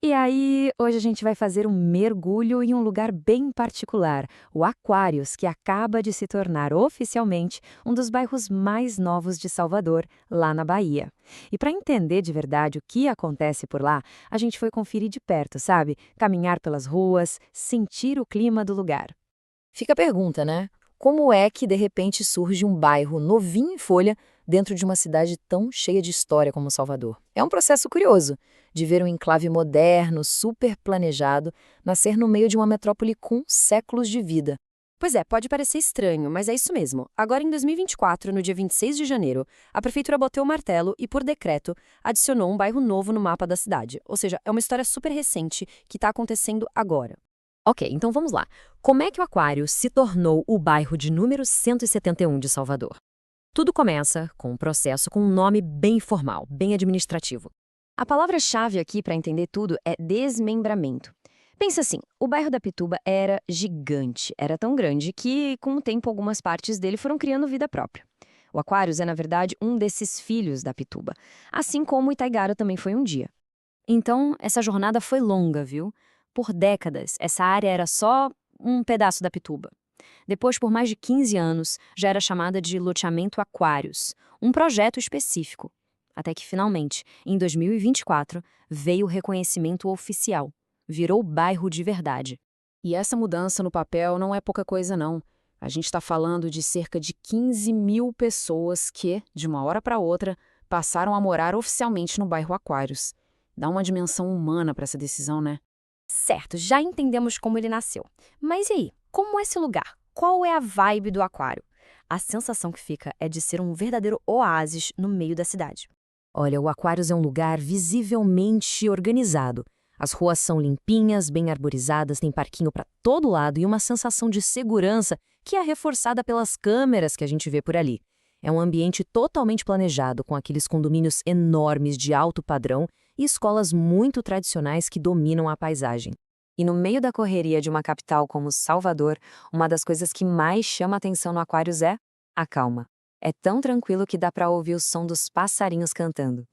E aí, hoje a gente vai fazer um mergulho em um lugar bem particular, o Aquários, que acaba de se tornar oficialmente um dos bairros mais novos de Salvador, lá na Bahia. E para entender de verdade o que acontece por lá, a gente foi conferir de perto, sabe? Caminhar pelas ruas, sentir o clima do lugar. Fica a pergunta, né? Como é que de repente surge um bairro novinho em folha dentro de uma cidade tão cheia de história como Salvador? É um processo curioso de ver um enclave moderno, super planejado, nascer no meio de uma metrópole com séculos de vida. Pois é, pode parecer estranho, mas é isso mesmo. Agora, em 2024, no dia 26 de janeiro, a prefeitura bateu o martelo e, por decreto, adicionou um bairro novo no mapa da cidade. Ou seja, é uma história super recente que está acontecendo agora. Ok, então vamos lá. Como é que o Aquário se tornou o bairro de número 171 de Salvador? Tudo começa com um processo com um nome bem formal, bem administrativo. A palavra-chave aqui para entender tudo é desmembramento. Pensa assim, o bairro da Pituba era gigante, era tão grande que, com o tempo, algumas partes dele foram criando vida própria. O Aquários é, na verdade, um desses filhos da Pituba, assim como o Itaigara também foi um dia. Então, essa jornada foi longa, viu? Por décadas, essa área era só um pedaço da Pituba. Depois, por mais de 15 anos, já era chamada de Loteamento Aquários, um projeto específico. Até que, finalmente, em 2024, veio o reconhecimento oficial. Virou bairro de verdade. E essa mudança no papel não é pouca coisa, não. A gente está falando de cerca de 15 mil pessoas que, de uma hora para outra, passaram a morar oficialmente no bairro Aquários. Dá uma dimensão humana para essa decisão, né? Certo, já entendemos como ele nasceu. Mas e aí, como é esse lugar? Qual é a vibe do aquário? A sensação que fica é de ser um verdadeiro oásis no meio da cidade. Olha, o Aquários é um lugar visivelmente organizado. As ruas são limpinhas, bem arborizadas, tem parquinho para todo lado e uma sensação de segurança que é reforçada pelas câmeras que a gente vê por ali. É um ambiente totalmente planejado, com aqueles condomínios enormes de alto padrão e escolas muito tradicionais que dominam a paisagem. E no meio da correria de uma capital como Salvador, uma das coisas que mais chama atenção no Aquários é a calma. É tão tranquilo que dá para ouvir o som dos passarinhos cantando.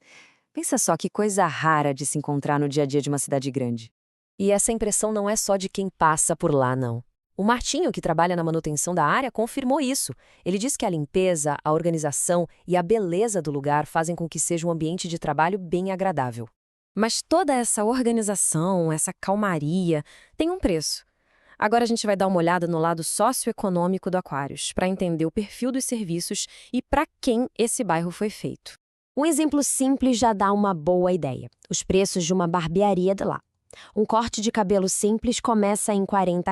Pensa só que coisa rara de se encontrar no dia a dia de uma cidade grande. E essa impressão não é só de quem passa por lá, não. O Martinho, que trabalha na manutenção da área, confirmou isso. Ele diz que a limpeza, a organização e a beleza do lugar fazem com que seja um ambiente de trabalho bem agradável. Mas toda essa organização, essa calmaria, tem um preço. Agora a gente vai dar uma olhada no lado socioeconômico do Aquários, para entender o perfil dos serviços e para quem esse bairro foi feito. Um exemplo simples já dá uma boa ideia. Os preços de uma barbearia de lá. Um corte de cabelo simples começa em R$ 40.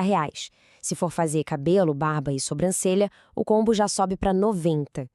Se for fazer cabelo, barba e sobrancelha, o combo já sobe para 90.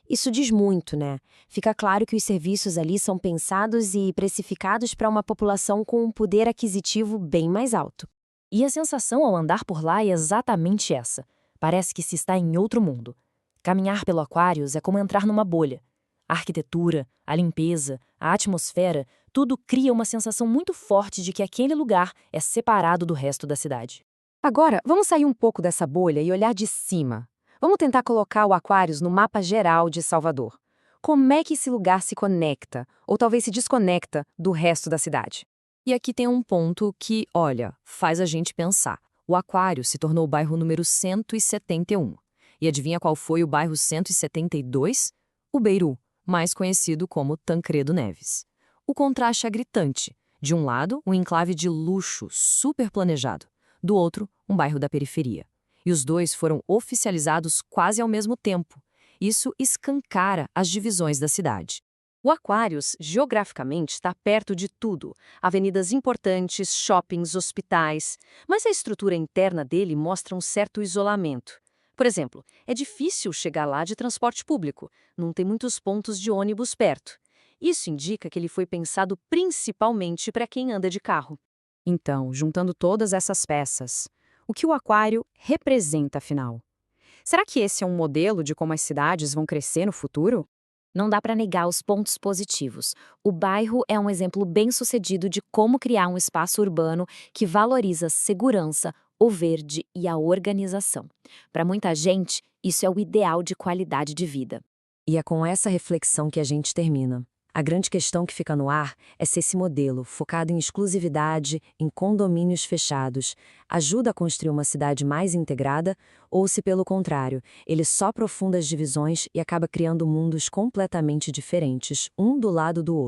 Isso diz muito, né? Fica claro que os serviços ali são pensados e precificados para uma população com um poder aquisitivo bem mais alto. E a sensação ao andar por lá é exatamente essa. Parece que se está em outro mundo. Caminhar pelo Aquários é como entrar numa bolha. A arquitetura, a limpeza, a atmosfera, tudo cria uma sensação muito forte de que aquele lugar é separado do resto da cidade. Agora, vamos sair um pouco dessa bolha e olhar de cima. Vamos tentar colocar o Aquários no mapa geral de Salvador. Como é que esse lugar se conecta, ou talvez se desconecta, do resto da cidade? E aqui tem um ponto que, olha, faz a gente pensar. O Aquário se tornou o bairro número 171. E adivinha qual foi o bairro 172? O Beiru, mais conhecido como Tancredo Neves. O contraste é gritante. De um lado, um enclave de luxo, super planejado. Do outro, um bairro da periferia. E os dois foram oficializados quase ao mesmo tempo. Isso escancara as divisões da cidade. O Aquários, geograficamente, está perto de tudo. Avenidas importantes, shoppings, hospitais. Mas a estrutura interna dele mostra um certo isolamento. Por exemplo, é difícil chegar lá de transporte público. Não tem muitos pontos de ônibus perto. Isso indica que ele foi pensado principalmente para quem anda de carro. Então, juntando todas essas peças, o que o Aquário representa, afinal? Será que esse é um modelo de como as cidades vão crescer no futuro? Não dá para negar os pontos positivos. O bairro é um exemplo bem-sucedido de como criar um espaço urbano que valoriza a segurança, o verde e a organização. Para muita gente, isso é o ideal de qualidade de vida. E é com essa reflexão que a gente termina. A grande questão que fica no ar é se esse modelo, focado em exclusividade, em condomínios fechados, ajuda a construir uma cidade mais integrada ou se, pelo contrário, ele só aprofunda as divisões e acaba criando mundos completamente diferentes, um do lado do outro.